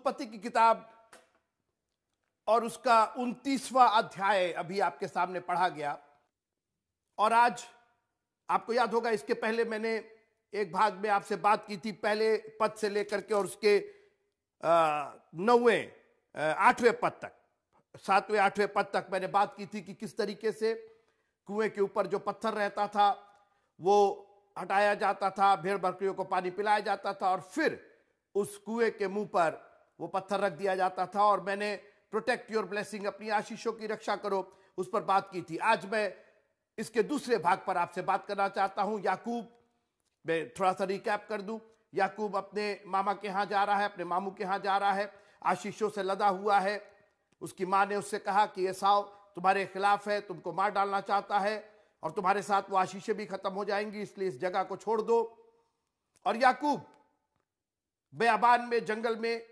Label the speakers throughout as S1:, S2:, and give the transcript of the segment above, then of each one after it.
S1: उत्पत्ति की किताब और उसका 29वां अध्याय अभी आपके सामने पढ़ा गया। और आज आपको याद होगा, इसके पहले मैंने एक भाग में आपसे बात की थी, पहले पद से लेकर के और उसके 9वें 8वें पद तक, 7वें 8वें पद तक मैंने बात की थी कि किस तरीके से कुएं के ऊपर जो पत्थर रहता था वो हटाया जाता था, भेड़ बकरियों को पानी पिलाया जाता था और फिर उस कुएं के मुंह पर वो पत्थर रख दिया जाता था। और मैंने प्रोटेक्ट योर ब्लेसिंग, अपनी आशीषों की रक्षा करो, उस पर बात की थी। आज मैं इसके दूसरे भाग पर आपसे बात करना चाहता हूं। याकूब, मैं थोड़ा सा रिकैप कर दूं। याकूब अपने मामा के यहां जा रहा है, अपने मामू के यहां जा रहा है, आशीषों से लदा हुआ है। उसकी मां ने उससे कहा कि एसाव तुम्हारे खिलाफ है, तुमको मार डालना चाहता है और तुम्हारे साथ वो आशीषें भी खत्म हो जाएंगी, इसलिए इस जगह को छोड़ दो। और याकूब बेयाबान में, जंगल में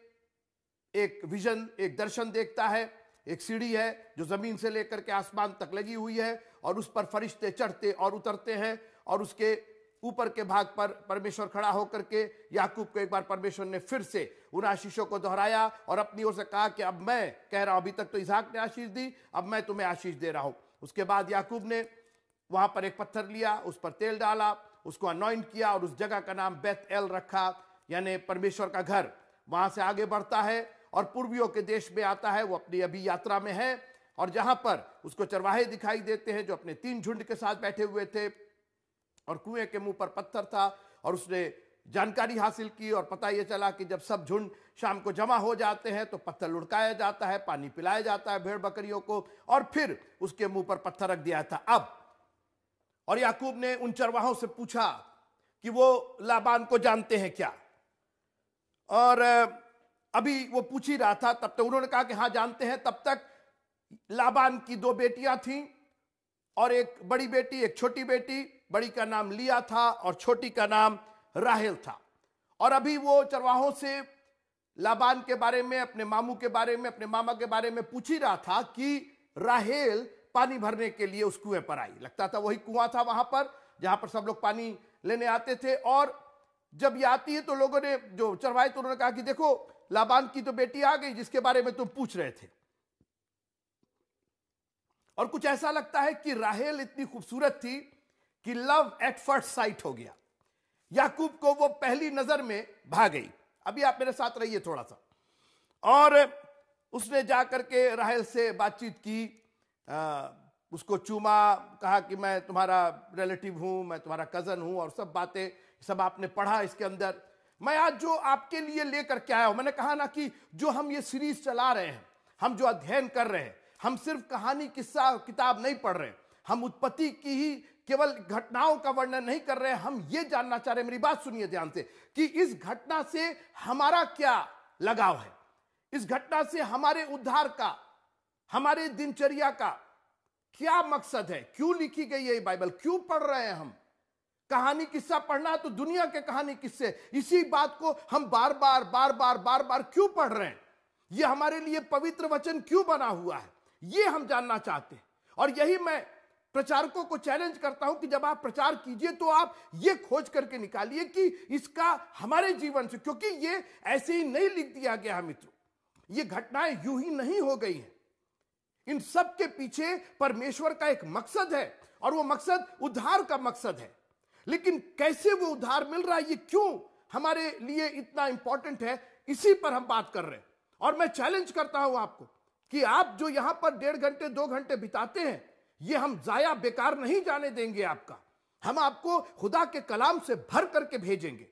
S1: एक विजन, एक दर्शन देखता है। एक सीढ़ी है जो जमीन से लेकर के आसमान तक लगी हुई है और उस पर फरिश्ते चढ़ते और उतरते हैं और उसके ऊपर के भाग पर परमेश्वर खड़ा होकर के याकूब को एक बार परमेश्वर ने फिर से उन आशीषों को दोहराया और अपनी ओर से कहा कि अब मैं कह रहा हूं, अभी तक तो इसहाक ने आशीष दी, अब मैं तुम्हें आशीष दे रहा हूं। उसके बाद याकूब ने वहां पर एक पत्थर लिया, उस पर तेल डाला, उसको अनॉइंट किया और उस जगह का नाम बेत एल रखा, यानी परमेश्वर का घर। वहां से आगे बढ़ता है और पूर्वियों के देश में आता है। वो अपनी अभी यात्रा में है और जहां पर उसको चरवाहे दिखाई देते हैं जो अपने 3 झुंड के साथ बैठे हुए थे और कुएं के मुंह पर पत्थर था और उसने जानकारी हासिल की और पता यह चला कि जब सब झुंड शाम को जमा हो जाते हैं तो पत्थर लुढ़काया जाता है, पानी पिलाया जाता है भेड़ बकरियों को और फिर उसके मुंह पर पत्थर रख दिया था। अब और याकूब ने उन चरवाहों से पूछा कि वो लाबान को जानते हैं क्या, और अभी वो पूछ ही रहा था, तब तक उन्होंने कहा कि हाँ जानते हैं। तब तक लाबान की 2 बेटियां थीं और एक बड़ी बेटी, एक छोटी बेटी। बड़ी का नाम लिया था और छोटी का नाम राहेल था। और अभी वो चरवाहों से लाबान के बारे में, अपने मामू के बारे में, अपने मामा के बारे में पूछ ही रहा था कि राहेल पानी भरने के लिए उस कुएं पर आई। लगता था वही कुआं था वहां पर जहां पर सब लोग पानी लेने आते थे। और जब ये आती है तो लोगों ने, जो चरवाहे, तो उन्होंने कहा कि देखो लाबान की तो बेटी आ गई जिसके बारे में तुम पूछ रहे थे। और कुछ ऐसा लगता है कि राहेल इतनी खूबसूरत थी कि लव एट फर्स्ट साइट हो गया। याकूब को वो पहली नजर में भा गई। अभी आप मेरे साथ रहिए थोड़ा सा। और उसने जाकर के राहेल से बातचीत की, उसको चूमा, कहा कि मैं तुम्हारा रिलेटिव हूं, मैं तुम्हारा कजन हूं और सब बातें, सब आपने पढ़ा इसके अंदर। मैं आज जो आपके लिए लेकर के आया हूं, मैंने कहा ना कि जो हम ये सीरीज चला रहे हैं, हम जो अध्ययन कर रहे हैं, हम सिर्फ कहानी किस्सा किताब नहीं पढ़ रहे हैं, हम उत्पत्ति की ही केवल घटनाओं का वर्णन नहीं कर रहे हैं। हम ये जानना चाह रहे हैं, मेरी बात सुनिए ध्यान से, कि इस घटना से हमारा क्या लगाव है, इस घटना से हमारे उद्धार का, हमारे दिनचर्या का क्या मकसद है, क्यों लिखी गई है ये बाइबल, क्यों पढ़ रहे हैं हम। कहानी किस्सा पढ़ना तो दुनिया के कहानी किस्से, इसी बात को हम बार बार क्यों पढ़ रहे हैं, ये हमारे लिए पवित्र वचन क्यों बना हुआ है, ये हम जानना चाहते हैं। और यही मैं प्रचारकों को चैलेंज करता हूं कि जब आप प्रचार कीजिए तो आप ये खोज करके निकालिए कि इसका हमारे जीवन से, क्योंकि ये ऐसे ही नहीं लिख दिया गया है मित्रों, ये घटनाएं यूं ही नहीं हो गई हैं। इन सब के पीछे परमेश्वर का एक मकसद है और वो मकसद उद्धार का मकसद है। लेकिन कैसे वो उद्धार मिल रहा है, ये क्यों हमारे लिए इतना इंपॉर्टेंट है, इसी पर हम बात कर रहे हैं। और मैं चैलेंज करता हूं आपको कि आप जो यहां पर 1.5 घंटे 2 घंटे बिताते हैं, ये हम जाया बेकार नहीं जाने देंगे आपका। हम आपको खुदा के कलाम से भर करके भेजेंगे।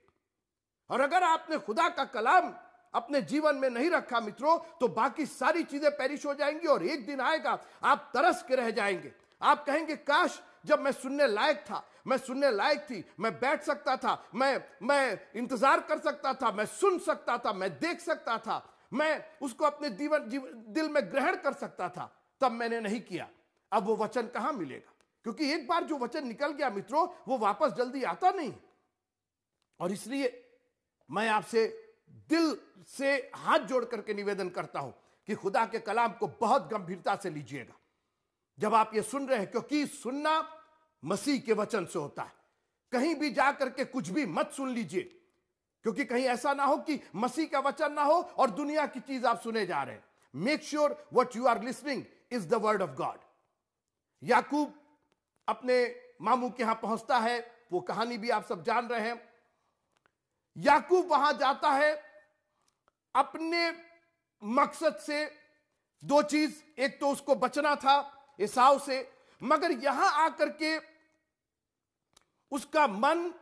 S1: और अगर आपने खुदा का कलाम अपने जीवन में नहीं रखा मित्रों, तो बाकी सारी चीजें पेरिश हो जाएंगी और एक दिन आएगा आप तरस के रह जाएंगे। आप कहेंगे काश जब मैं सुनने लायक था, मैं सुनने लायक थी, मैं बैठ सकता था, मैं इंतजार कर सकता था, मैं सुन सकता था, मैं देख सकता था, मैं उसको अपने दिल में ग्रहण कर सकता था, तब मैंने नहीं किया। अब वो वचन कहां मिलेगा, क्योंकि एक बार जो वचन निकल गया मित्रों, वो वापस जल्दी आता नहीं। और इसलिए मैं आपसे दिल से हाथ जोड़ करके निवेदन करता हूं कि खुदा के कलाम को बहुत गंभीरता से लीजिएगा जब आप ये सुन रहे हैं, क्योंकि सुनना मसीह के वचन से होता है। कहीं भी जाकर के कुछ भी मत सुन लीजिए। क्योंकि कहीं ऐसा ना हो कि मसीह का वचन ना हो और दुनिया की चीज आप सुने जा रहे हैं। Make sure what you are listening is the word of God. Yakub अपने मामू के यहां पहुंचता है, वो कहानी भी आप सब जान रहे हैं। याकूब वहां जाता है अपने मकसद से, दो चीज, एक तो उसको बचना था एसाव से, मगर यहां आकर के उसका मन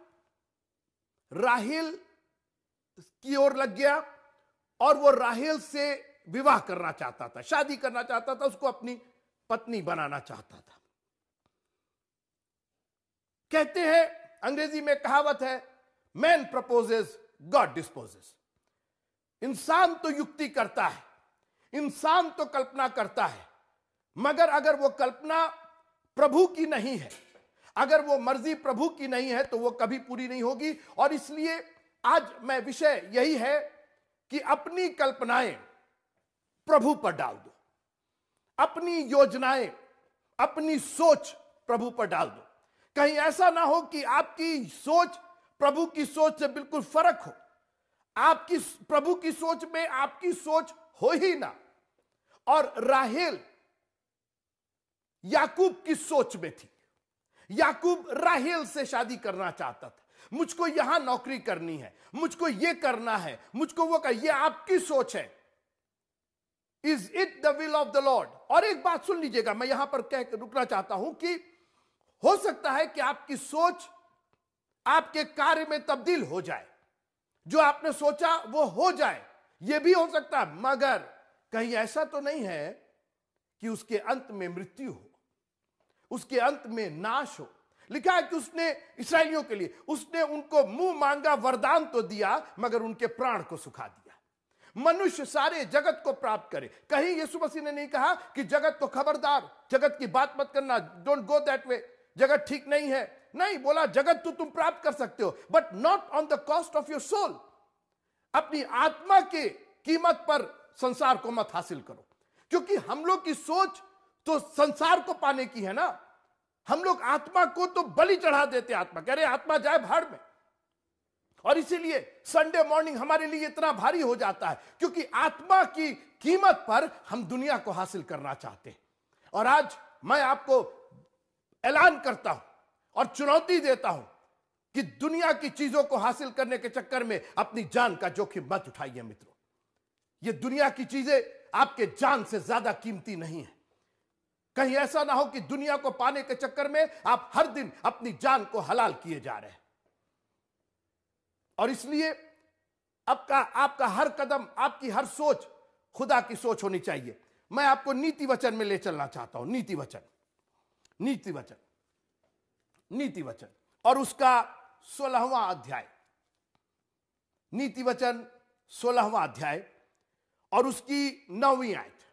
S1: राहेल की ओर लग गया और वो राहेल से विवाह करना चाहता था, शादी करना चाहता था, उसको अपनी पत्नी बनाना चाहता था। कहते हैं, अंग्रेजी में कहावत है, मैन प्रपोजेस गॉड डिस्पोजेस। इंसान तो युक्ति करता है, इंसान तो कल्पना करता है, मगर अगर वो कल्पना प्रभु की नहीं है, अगर वो मर्जी प्रभु की नहीं है तो वो कभी पूरी नहीं होगी। और इसलिए आज मैं विषय यही है कि अपनी कल्पनाएं प्रभु पर डाल दो, अपनी योजनाएं, अपनी सोच प्रभु पर डाल दो। कहीं ऐसा ना हो कि आपकी सोच प्रभु की सोच से बिल्कुल फर्क हो, आपकी प्रभु की सोच में आपकी सोच हो ही ना। और राहेल याकूब की सोच में थी। याकूब राहेल से शादी करना चाहता था, मुझको यहां नौकरी करनी है, मुझको यह करना है, मुझको वो कर, यह आपकी सोच है। Is it the will of the Lord? और एक बात सुन लीजिएगा, मैं यहां पर कह रुकना चाहता हूं कि हो सकता है कि आपकी सोच आपके कार्य में तब्दील हो जाए, जो आपने सोचा वो हो जाए, यह भी हो सकता है, मगर कहीं ऐसा तो नहीं है कि उसके अंत में मृत्यु हो, उसके अंत में नाश हो। लिखा है कि उसने इस्राएलियों के लिए, उसने उनको मुंह मांगा वरदान तो दिया, मगर उनके प्राण को सुखा दिया। मनुष्य सारे जगत को प्राप्त करे। कहीं यीशु मसीह ने नहीं कहा कि जगत तो खबरदार, जगत की बात मत करना, डोंट गो दैट वे, जगत ठीक नहीं है। नहीं, बोला जगत तो तुम प्राप्त कर सकते हो, but not on the cost of your soul. अपनी आत्मा के कीमत पर संसार को मत हासिल करो, क्योंकि हम लोग की सोच तो संसार को पाने की है ना। हम लोग आत्मा को तो बलि चढ़ा देते, आत्मा कह रहे आत्मा जाए भाड़ में। और इसीलिए संडे मॉर्निंग हमारे लिए इतना भारी हो जाता है, क्योंकि आत्मा की कीमत पर हम दुनिया को हासिल करना चाहते हैं। और आज मैं आपको ऐलान करता हूं और चुनौती देता हूं कि दुनिया की चीजों को हासिल करने के चक्कर में अपनी जान का जोखिम मत उठाइए मित्रों। ये दुनिया की चीजें आपके जान से ज्यादा कीमती नहीं है। कहीं ऐसा ना हो कि दुनिया को पाने के चक्कर में आप हर दिन अपनी जान को हलाल किए जा रहे हैं। और इसलिए आपका हर कदम, आपकी हर सोच खुदा की सोच होनी चाहिए। मैं आपको नीति वचन में ले चलना चाहता हूं। नीति वचन, नीति वचन, नीति वचन और उसका 16वां अध्याय। नीति वचन 16वां अध्याय और उसकी 9वीं आयत।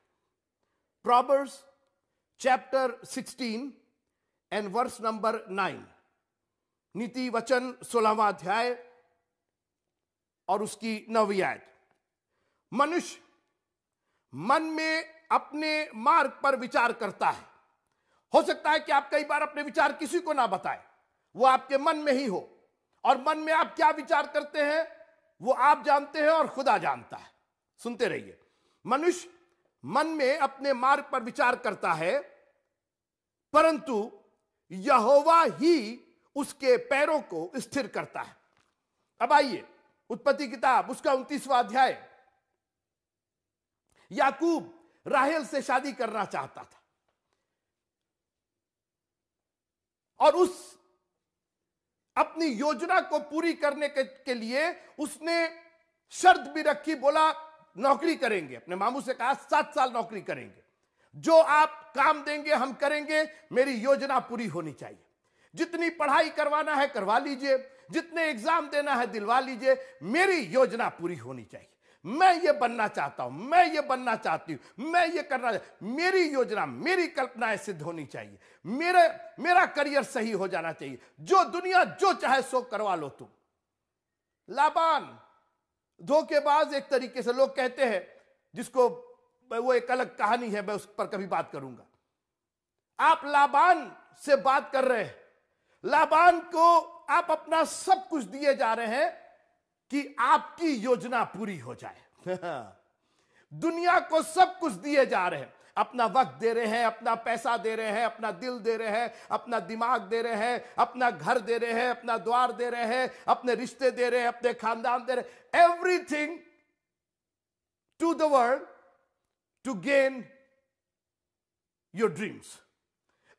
S1: Proverbs chapter 16 and verse number 9। नीति वचन 16वां अध्याय और उसकी 9वीं आयत। मनुष्य मन में अपने मार्ग पर विचार करता है। हो सकता है कि आप कई बार अपने विचार किसी को ना बताएं, वो आपके मन में ही हो, और मन में आप क्या विचार करते हैं वो आप जानते हैं और खुदा जानता है। सुनते रहिए। मनुष्य मन में अपने मार्ग पर विचार करता है, परंतु यहोवा ही उसके पैरों को स्थिर करता है। अब आइए उत्पत्ति किताब उसका 29वां अध्याय। याकूब राहेल से शादी करना चाहता था और उस अपनी योजना को पूरी करने के लिए उसने शर्त भी रखी। बोला नौकरी करेंगे, अपने मामू से कहा 7 साल नौकरी करेंगे, जो आप काम देंगे हम करेंगे, मेरी योजना पूरी होनी चाहिए। जितनी पढ़ाई करवाना है करवा लीजिए, जितने एग्जाम देना है दिलवा लीजिए, मेरी योजना पूरी होनी चाहिए। मैं ये बनना चाहता हूं, मैं ये बनना चाहती हूं, मैं ये करना, मेरी योजना, मेरी कल्पनाएं सिद्ध होनी चाहिए, मेरा करियर सही हो जाना चाहिए। जो दुनिया जो चाहे सो करवा लो तुम। लाबान धोखेबाज एक तरीके से लोग कहते हैं, जिसको वो एक अलग कहानी है, मैं उस पर कभी बात करूंगा। आप लाबान से बात कर रहे हैं, लाबान को आप अपना सब कुछ दिए जा रहे हैं कि आपकी योजना पूरी हो जाए। दुनिया को सब कुछ दिए जा रहे हैं, अपना वक्त दे रहे हैं, अपना पैसा दे रहे हैं, अपना दिल दे रहे हैं, अपना दिमाग दे रहे हैं, अपना घर दे रहे हैं, अपना द्वार दे रहे हैं, अपने रिश्ते दे रहे हैं, अपने खानदान दे रहे हैं, everything to the world to gain your dreams,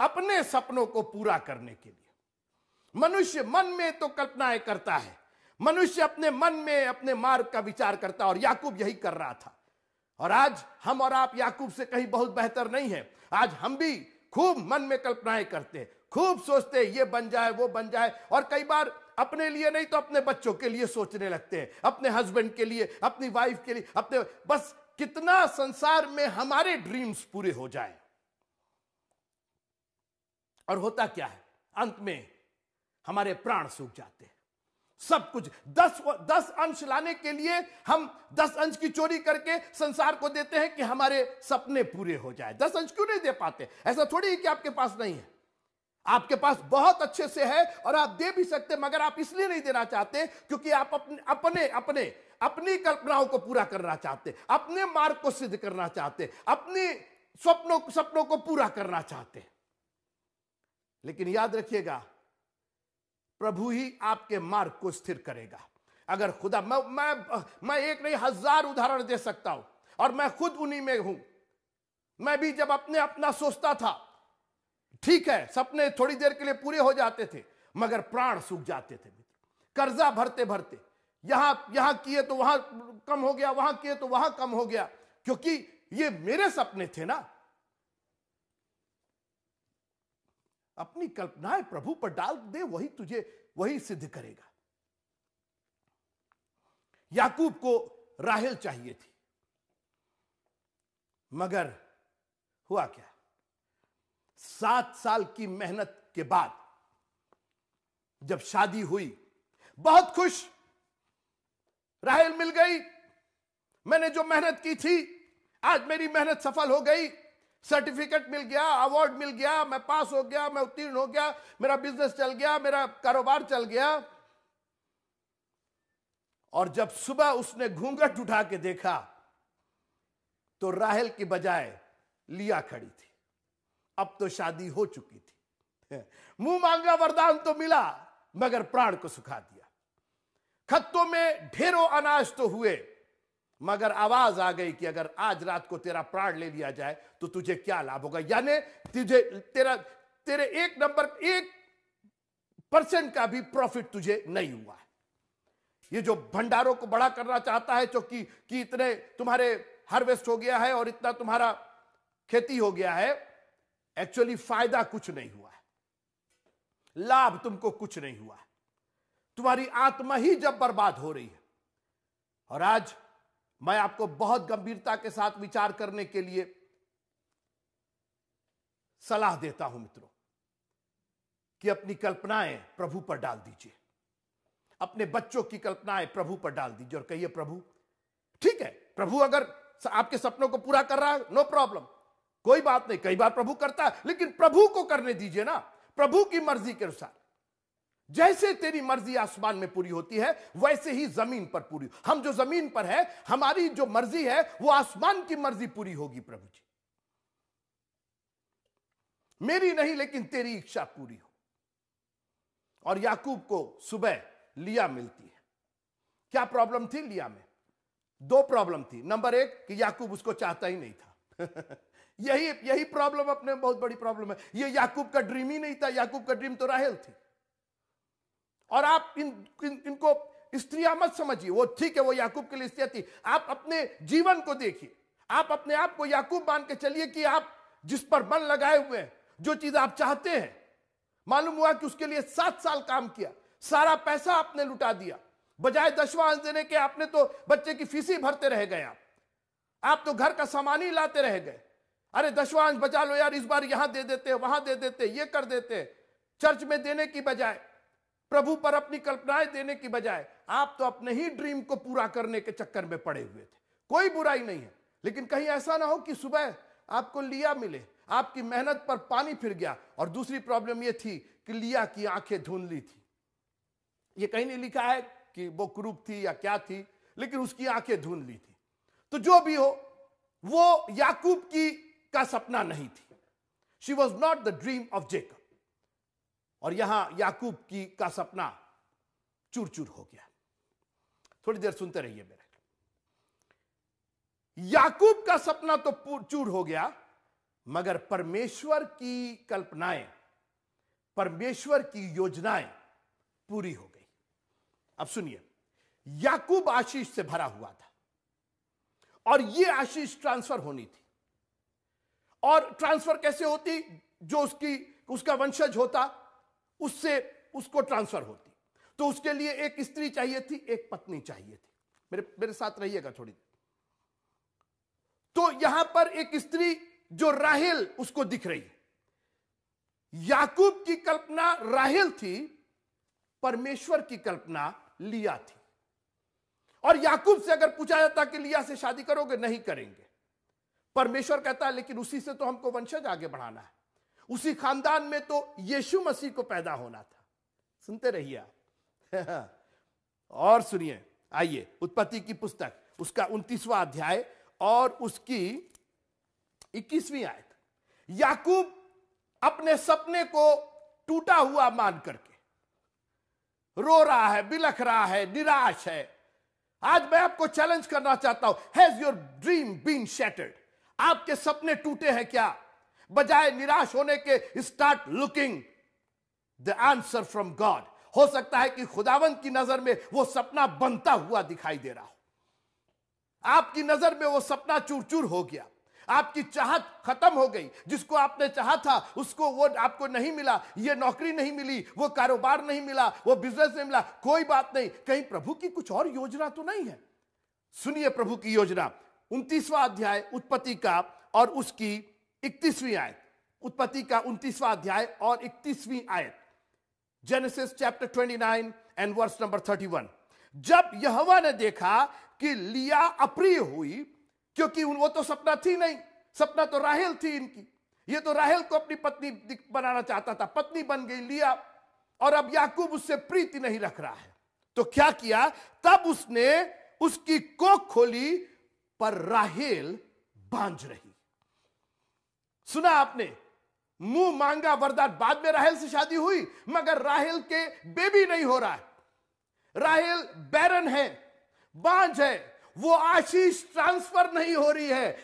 S1: अपने सपनों को पूरा करने के लिए। मनुष्य मन में तो कल्पनाएं करता है, मनुष्य अपने मन में अपने मार्ग का विचार करता है, और याकूब यही कर रहा था। और आज हम और आप याकूब से कहीं बहुत बेहतर नहीं है। आज हम भी खूब मन में कल्पनाएं करते हैं, खूब सोचते हैं ये बन जाए वो बन जाए, और कई बार अपने लिए नहीं तो अपने बच्चों के लिए सोचने लगते हैं, अपने हस्बैंड के लिए, अपनी वाइफ के लिए, अपने बस कितना संसार में हमारे ड्रीम्स पूरे हो जाए। और होता क्या है, अंत में हमारे प्राण सूख जाते हैं। सब कुछ 10 अंश लाने के लिए हम 10 अंश की चोरी करके संसार को देते हैं कि हमारे सपने पूरे हो जाए। 10 अंश क्यों नहीं दे पाते? ऐसा थोड़ी है कि आपके पास नहीं है, आपके पास बहुत अच्छे से है और आप दे भी सकते, मगर आप इसलिए नहीं देना चाहते क्योंकि आप अपनी कल्पनाओं को पूरा करना चाहते, अपने मार्ग को सिद्ध करना चाहते, अपने सपनों को पूरा करना चाहते। लेकिन याद रखिएगा, प्रभु ही आपके मार्ग को स्थिर करेगा। अगर खुदा, मैं एक नहीं 1000 उदाहरण दे सकता हूं, और मैं खुद उन्हीं में हूं। मैं भी जब अपना सोचता था, ठीक है, सपने थोड़ी देर के लिए पूरे हो जाते थे, मगर प्राण सूख जाते थे। कर्जा भरते भरते यहां किए तो वहां कम हो गया, वहां किए तो वहां कम हो गया, क्योंकि ये मेरे सपने थे ना। अपनी कल्पनाएं प्रभु पर डाल दे, वही तुझे वही सिद्ध करेगा। याकूब को राहेल चाहिए थी, मगर हुआ क्या, 7 साल की मेहनत के बाद जब शादी हुई, बहुत खुश, राहेल मिल गई, मैंने जो मेहनत की थी आज मेरी मेहनत सफल हो गई, सर्टिफिकेट मिल गया, अवार्ड मिल गया, मैं पास हो गया, मैं उत्तीर्ण हो गया, मेरा बिजनेस चल गया, मेरा कारोबार चल गया। और जब सुबह उसने घूंघट उठा के देखा तो राहेल की बजाय लिया खड़ी थी। अब तो शादी हो चुकी थी। मुंह मांगा वरदान तो मिला, मगर प्राण को सुखा दिया। खत्तों में ढेरों अनाज तो हुए, मगर आवाज आ गई कि अगर आज रात को तेरा प्राण ले लिया जाए तो तुझे क्या लाभ होगा। यानी तेरे 1% का भी प्रॉफिट तुझे नहीं हुआ है। ये जो भंडारों को बड़ा करना चाहता है, कि इतने तुम्हारे हार्वेस्ट हो गया है और इतना तुम्हारा खेती हो गया है, एक्चुअली फायदा कुछ नहीं हुआ है, लाभ तुमको कुछ नहीं हुआ है। तुम्हारी आत्मा ही जब बर्बाद हो रही है। और आज मैं आपको बहुत गंभीरता के साथ विचार करने के लिए सलाह देता हूं मित्रों, कि अपनी कल्पनाएं प्रभु पर डाल दीजिए, अपने बच्चों की कल्पनाएं प्रभु पर डाल दीजिए, और कहिए प्रभु, ठीक है, प्रभु अगर आपके सपनों को पूरा कर रहा है, नो प्रॉब्लम, कोई बात नहीं। कई बार प्रभु करता है, लेकिन प्रभु को करने दीजिए ना, प्रभु की मर्जी के अनुसार। जैसे तेरी मर्जी आसमान में पूरी होती है, वैसे ही जमीन पर पूरी। हम जो जमीन पर है, हमारी जो मर्जी है वो आसमान की मर्जी पूरी होगी। प्रभु जी, मेरी नहीं लेकिन तेरी इच्छा पूरी हो। और याकूब को सुबह लिया मिलती है। क्या प्रॉब्लम थी लिया में? 2 प्रॉब्लम थी। नंबर 1 कि याकूब उसको चाहता ही नहीं था। यही प्रॉब्लम अपने बहुत बड़ी प्रॉब्लम है। ये याकूब का ड्रीम ही नहीं था, याकूब का ड्रीम तो राहेल थी। और आप इनको स्त्रियां मत समझिए, वो ठीक है, वो याकूब के लिए स्त्रियां थी। आप अपने जीवन को देखिए, आप अपने आप को याकूब मान के चलिए कि आप जिस पर मन लगाए हुए हैं, जो चीज आप चाहते हैं, मालूम हुआ कि उसके लिए 7 साल काम किया, सारा पैसा आपने लुटा दिया, बजाय 10वां अंश देने के आपने तो बच्चे की फीस ही भरते रह गए। आप तो घर का सामान ही लाते रह गए। अरे 10वां अंश बचा लो यार, इस बार यहां दे देते, वहां दे देते, ये कर देते। चर्च में देने की बजाय, प्रभु पर अपनी कल्पनाएं देने की बजाय, आप तो अपने ही ड्रीम को पूरा करने के चक्कर में पड़े हुए थे। कोई बुराई नहीं है, लेकिन कहीं ऐसा ना हो कि सुबह आपको लिया मिले, आपकी मेहनत पर पानी फिर गया। और दूसरी प्रॉब्लम यह थी कि लिया की आंखें धुंधली थी। ये कहीं नहीं लिखा है कि वो कुरूप थी या क्या थी, लेकिन उसकी आंखें धुंधली थी। तो जो भी हो, वो याकूब की का सपना नहीं थी। She was not the dream of Jacob. और यहां याकूब की का सपना चूर चूर हो गया। थोड़ी देर सुनते रहिए मेरे। याकूब का सपना तो चूर हो गया, मगर परमेश्वर की कल्पनाएं, परमेश्वर की योजनाएं पूरी हो गई। अब सुनिए, याकूब आशीष से भरा हुआ था और यह आशीष ट्रांसफर होनी थी। और ट्रांसफर कैसे होती? जो उसका वंशज होता उससे उसको ट्रांसफर होती। तो उसके लिए एक स्त्री चाहिए थी, एक पत्नी चाहिए थी। मेरे साथ रहिएगा थोड़ी देर। तो यहां पर एक स्त्री जो राहेल उसको दिख रही है। याकूब की कल्पना राहेल थी, परमेश्वर की कल्पना लिया थी। और याकूब से अगर पूछा जाता कि लिया से शादी करोगे, नहीं करेंगे। परमेश्वर कहता है लेकिन उसी से तो हमको वंशज आगे बढ़ाना है, उसी खानदान में तो यीशु मसीह को पैदा होना था। सुनते रहिए आप। और सुनिए, आइए उत्पत्ति की पुस्तक, उसका 29वां अध्याय और उसकी 21वीं आयत। याकूब अपने सपने को टूटा हुआ मान करके रो रहा है, बिलख रहा है, निराश है। आज मैं आपको चैलेंज करना चाहता हूं, has your dream been shattered? आपके सपने टूटे हैं क्या? बजाय निराश होने के, start looking the answer from God. हो सकता है कि खुदावंद की नजर में वो सपना बनता हुआ दिखाई दे रहा हो। आपकी नजर में वो सपना चूर चूर हो गया, आपकी चाहत खत्म हो गई। जिसको आपने चाहा था उसको वो आपको नहीं मिला, ये नौकरी नहीं मिली, वो कारोबार नहीं मिला, वो बिजनेस नहीं मिला। कोई बात नहीं, कहीं प्रभु की कुछ और योजना तो नहीं है? सुनिए प्रभु की योजना। 29वां अध्याय उत्पत्ति का और उसकी 31वीं आयत। उत्पत्ति का 29वां अध्याय और 31वीं आयत। Genesis chapter 29 and verse number 31। जब यहोवा ने देखा कि लिया अप्रिय हुई, क्योंकि वो तो सपना थी नहीं, सपना तो राहेल थी इनकी। ये तो राहेल को अपनी पत्नी बनाना चाहता था, पत्नी बन गई लिया, और अब याकूब उससे प्रीति नहीं रख रहा है। तो क्या किया? तब उसने उसकी कोख खोली, पर राहेल बांझ रही। सुना आपने? मुंह मांगा वरदान। बाद में राहेल से शादी हुई, मगर राहेल के बेबी नहीं हो रहा है। राहेल बैरन है, बांझ है। वो आशीष ट्रांसफर नहीं हो रही है,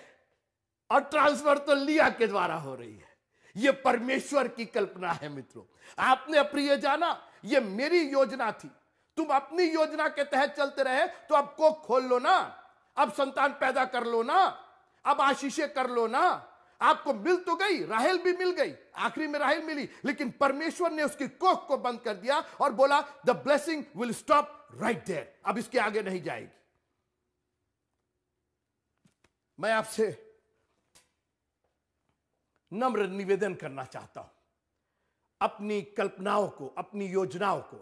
S1: और ट्रांसफर तो लिया के द्वारा हो रही है। ये परमेश्वर की कल्पना है मित्रों। आपने अप्रिय जाना, ये मेरी योजना थी। तुम अपनी योजना के तहत चलते रहे तो अब कोख खोल लो ना, अब संतान पैदा कर लो ना, अब आशीषें कर लो ना। आपको मिल तो गई, राहेल भी मिल गई, आखिरी में राहेल मिली, लेकिन परमेश्वर ने उसकी कोख को बंद कर दिया और बोला the blessing will stop right there, अब इसके आगे नहीं जाएगी। मैं आपसे नम्र निवेदन करना चाहता हूं, अपनी कल्पनाओं को, अपनी योजनाओं को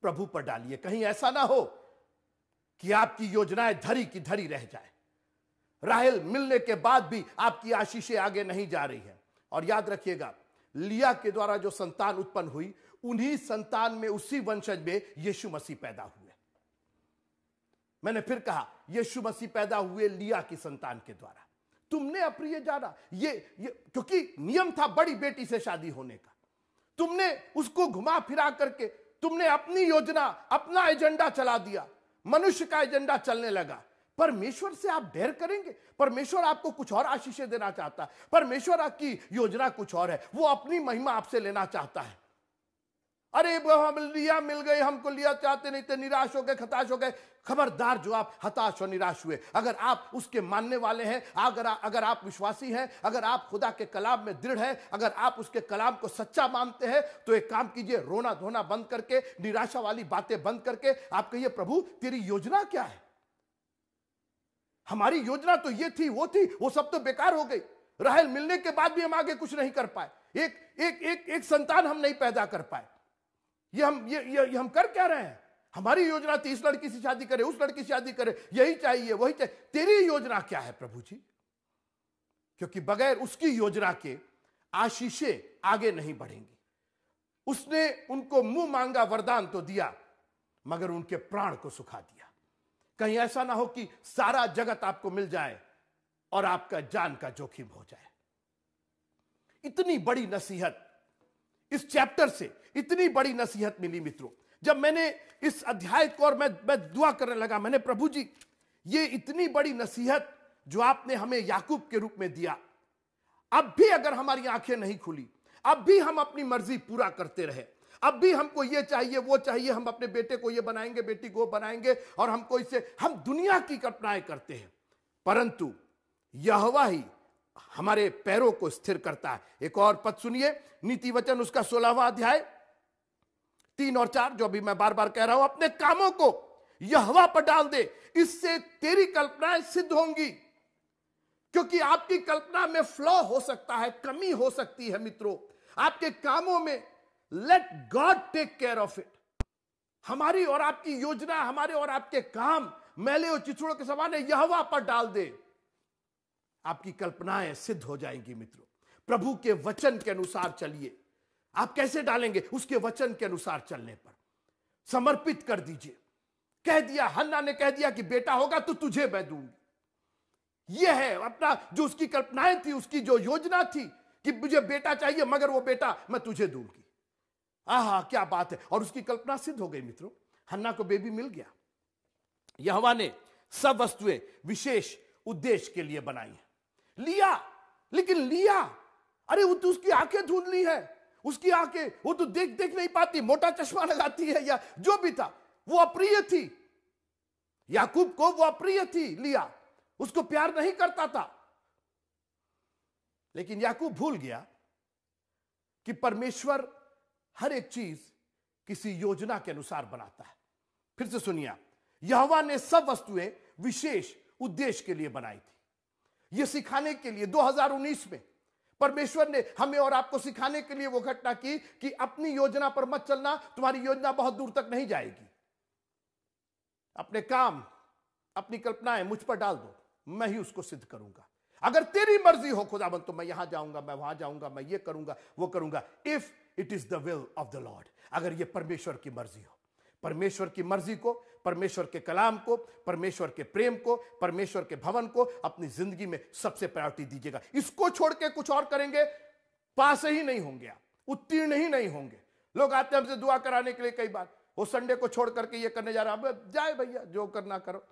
S1: प्रभु पर डालिए। कहीं ऐसा ना हो कि आपकी योजनाएं धरी की धरी रह जाए। राहेल मिलने के बाद भी आपकी आशीषें आगे नहीं जा रही है। और याद रखिएगा, लिया के द्वारा जो संतान उत्पन्न हुई, उन्हीं संतान में, उसी वंशज में यीशु मसीह पैदा हुए। मैंने फिर कहा, यीशु मसीह पैदा हुए लिया की संतान के द्वारा। तुमने अप्रिय जाना, ये क्योंकि नियम था बड़ी बेटी से शादी होने का। तुमने उसको घुमा फिरा करके तुमने अपनी योजना, अपना एजेंडा चला दिया, मनुष्य का एजेंडा चलने लगा। परमेश्वर से आप डेयर करेंगे? परमेश्वर आपको कुछ और आशीषें देना चाहता है। परमेश्वर आपकी योजना कुछ और है, वो अपनी महिमा आपसे लेना चाहता है। अरे वो हम लिया मिल गई, हमको लिया चाहते नहीं थे, निराश हो गए, हताश हो गए। खबरदार जो आप हताश और निराश हुए, अगर आप उसके मानने वाले हैं, अगर आप विश्वासी हैं, अगर आप खुदा के कलाम में दृढ़ हैं, अगर आप उसके कलाम को सच्चा मानते हैं, तो एक काम कीजिए, रोना धोना बंद करके, निराशा वाली बातें बंद करके आप कहिए, प्रभु तेरी योजना क्या है? हमारी योजना तो ये थी, वो सब तो बेकार हो गई। राहेल मिलने के बाद भी हम आगे कुछ नहीं कर पाए, एक संतान हम नहीं पैदा कर पाए। ये हम कर क्या रहे हैं? हमारी योजना थी इस लड़की से शादी करे, उस लड़की से शादी करे, यही चाहिए वही चाहिए। तेरी योजना क्या है प्रभु जी? क्योंकि बगैर उसकी योजना के आशीषें आगे नहीं बढ़ेंगी। उसने उनको मुंह मांगा वरदान तो दिया, मगर उनके प्राण को सुखा दिया। कहीं ऐसा ना हो कि सारा जगत आपको मिल जाए और आपका जान का जोखिम हो जाए। इतनी बड़ी नसीहत इस चैप्टर से, इतनी बड़ी नसीहत मिली मित्रों। जब मैंने इस अध्याय को और मैं दुआ करने लगा, मैंने प्रभु जी ये इतनी बड़ी नसीहत जो आपने हमें याकूब के रूप में दिया, अब भी अगर हमारी आंखें नहीं खुली, अब भी हम अपनी मर्जी पूरा करते रहे, अब भी हमको ये चाहिए वो चाहिए, हम अपने बेटे को ये बनाएंगे, बेटी को बनाएंगे, और हमको इससे, हम दुनिया की कल्पनाएं करते हैं, परंतु यहोवा ही हमारे पैरों को स्थिर करता है। एक और पद सुनिए, नीति वचन उसका 16वां अध्याय 3 और 4, जो अभी मैं बार बार कह रहा हूं, अपने कामों को यहोवा पर डाल दे, इससे तेरी कल्पनाएं सिद्ध होंगी। क्योंकि आपकी कल्पना में फ्लॉ हो सकता है, कमी हो सकती है मित्रों, आपके कामों में। Let God take care of it. हमारी और आपकी योजना, हमारे और आपके काम मैले और चिथड़ों के समान है, यहोवा पर डाल दे, आपकी कल्पनाएं सिद्ध हो जाएंगी मित्रों। प्रभु के वचन के अनुसार चलिए। आप कैसे डालेंगे? उसके वचन के अनुसार चलने पर। समर्पित कर दीजिए। कह दिया, हन्ना ने कह दिया कि बेटा होगा तो तुझे मैं दूंगी। यह है अपना, जो उसकी कल्पनाएं थी, उसकी जो योजना थी कि मुझे बेटा चाहिए, मगर वो बेटा मैं तुझे दूंगी। आहा, क्या बात है। और उसकी कल्पना सिद्ध हो गई मित्रों, हन्ना को बेबी मिल गया। यहोवा ने सब वस्तुएं विशेष उद्देश्य के लिए बनाई है। लिया, लेकिन लिया, अरे वो तो उसकी आंखें धुंधली है, उसकी आंखें, वो तो देख नहीं पाती, मोटा चश्मा लगाती है, या जो भी था, वो अप्रिय थी याकूब को, वो अप्रिय थी लिया, उसको प्यार नहीं करता था। लेकिन याकूब भूल गया कि परमेश्वर हर एक चीज किसी योजना के अनुसार बनाता है। फिर से सुनिए, यहोवा ने सब वस्तुएं विशेष उद्देश्य के लिए बनाई थी। यह सिखाने के लिए 2019 में परमेश्वर ने हमें और आपको सिखाने के लिए वो घटना की कि अपनी योजना पर मत चलना, तुम्हारी योजना बहुत दूर तक नहीं जाएगी। अपने काम, अपनी कल्पनाएं मुझ पर डाल दो, मैं ही उसको सिद्ध करूंगा। अगर तेरी मर्जी हो खुदाबंद, तो मैं यहां जाऊंगा, मैं वहां जाऊंगा, मैं ये करूंगा, वो करूंगा। If it is the will of the Lord, अगर ये परमेश्वर की मर्जी हो, परमेश्वर की मर्जी को, परमेश्वर के कलाम को, परमेश्वर के प्रेम को, परमेश्वर के भवन को अपनी जिंदगी में सबसे प्रायोरिटी दीजिएगा। इसको छोड़ के कुछ और करेंगे, पास ही नहीं होंगे, आप उत्तीर्ण ही नहीं होंगे। लोग आते हैं हमसे दुआ कराने के लिए, कई बार वो संडे को छोड़ करके ये करने जा रहा है, जाए भैया जो करना करो,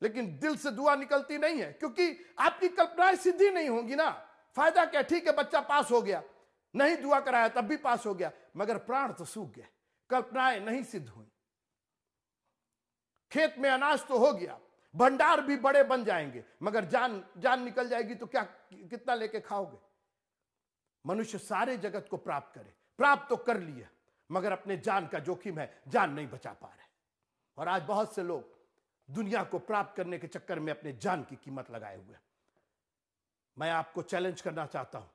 S1: लेकिन दिल से दुआ निकलती नहीं है, क्योंकि आपकी कल्पनाएं सिद्धि नहीं होंगी ना। फायदा क्या? ठीक है, बच्चा पास हो गया, नहीं दुआ कराया तब भी पास हो गया, मगर प्राण तो सूख गए, कल्पनाएं नहीं सिद्ध हुई। खेत में अनाज तो हो गया, भंडार भी बड़े बन जाएंगे, मगर जान निकल जाएगी तो क्या, कितना लेके खाओगे? मनुष्य सारे जगत को प्राप्त करे, प्राप्त तो कर लिया, मगर अपने जान का जोखिम है, जान नहीं बचा पा रहे। और आज बहुत से लोग दुनिया को प्राप्त करने के चक्कर में अपने जान की कीमत लगाए हुए। मैं आपको चैलेंज करना चाहता हूं,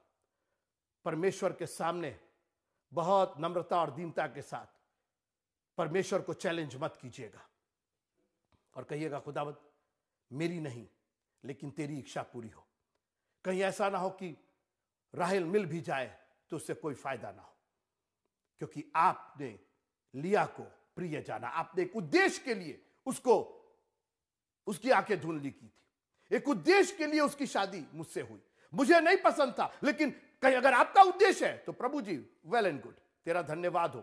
S1: परमेश्वर के सामने बहुत नम्रता और दीनता के साथ परमेश्वर को चैलेंज मत कीजिएगा और कहिएगा, खुदावंद मेरी नहीं लेकिन तेरी इच्छा पूरी हो। कहीं ऐसा ना हो कि राहेल मिल भी जाए तो उससे कोई फायदा ना हो, क्योंकि आपने लिया को प्रिय जाना, आपने एक उद्देश्य के लिए उसको, उसकी आंखें धुंधली की थी, एक उद्देश्य के लिए उसकी शादी मुझसे हुई। मुझे नहीं पसंद था, लेकिन कहीं अगर आपका उद्देश्य है तो प्रभु जी वेल एंड गुड, तेरा धन्यवाद हो।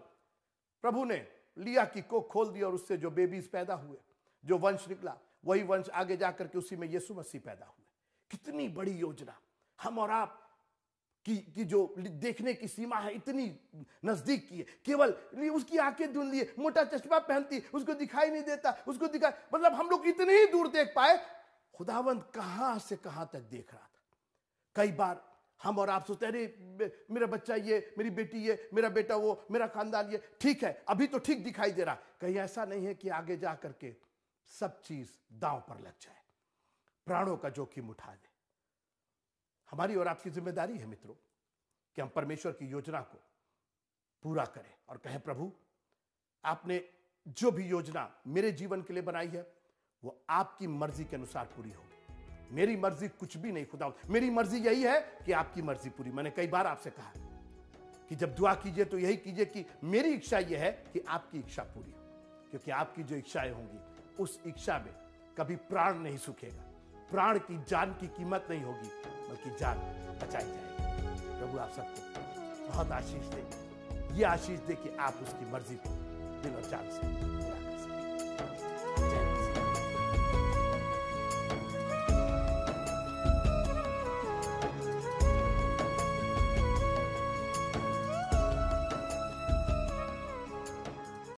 S1: प्रभु ने लिया की कोख खोल दी और उससे जो बेबीज पैदा हुए, जो वंश निकला, वही वंश आगे जाकर के उसी में यीशु मसीह पैदा हुए। कितनी बड़ी योजना हम और आप की जो देखने की सीमा है इतनी नजदीक की है। केवल उसकी आंखें धुंधली है, मोटा चश्मा पहनती, उसको दिखाई नहीं देता, उसको दिखाई, मतलब हम लोग इतने ही दूर देख पाए, खुदावंद कहां से कहां तक देख रहा था। कई बार हम और आप सोचते हैं, अरे मेरा बच्चा ये, मेरी बेटी ये, मेरा बेटा वो, मेरा खानदान ये, ठीक है अभी तो ठीक दिखाई दे रहा। कहीं ऐसा नहीं है कि आगे जा करके सब चीज दांव पर लग जाए, प्राणों का जोखिम उठा ले। हमारी और आपकी जिम्मेदारी है मित्रों कि हम परमेश्वर की योजना को पूरा करें और कहें, प्रभु आपने जो भी योजना मेरे जीवन के लिए बनाई है वो आपकी मर्जी के अनुसार पूरी होगी। मेरी मर्जी कुछ भी नहीं खुदा, मेरी मर्जी यही है कि आपकी मर्जी पूरी। मैंने कई बार आपसे कहा कि जब दुआ कीजिए तो यही कीजिए कि मेरी इच्छा यह है कि आपकी इच्छा पूरी हो, क्योंकि आपकी जो इच्छाएं होंगी उस इच्छा में कभी प्राण नहीं सूखेगा, प्राण की जान की कीमत नहीं होगी, बल्कि जान बचाई जाएगी। प्रभु आप सबको बहुत आशीष दे, ये आशीष दे कि आप उसकी मर्जी को दिल और जान से पूरा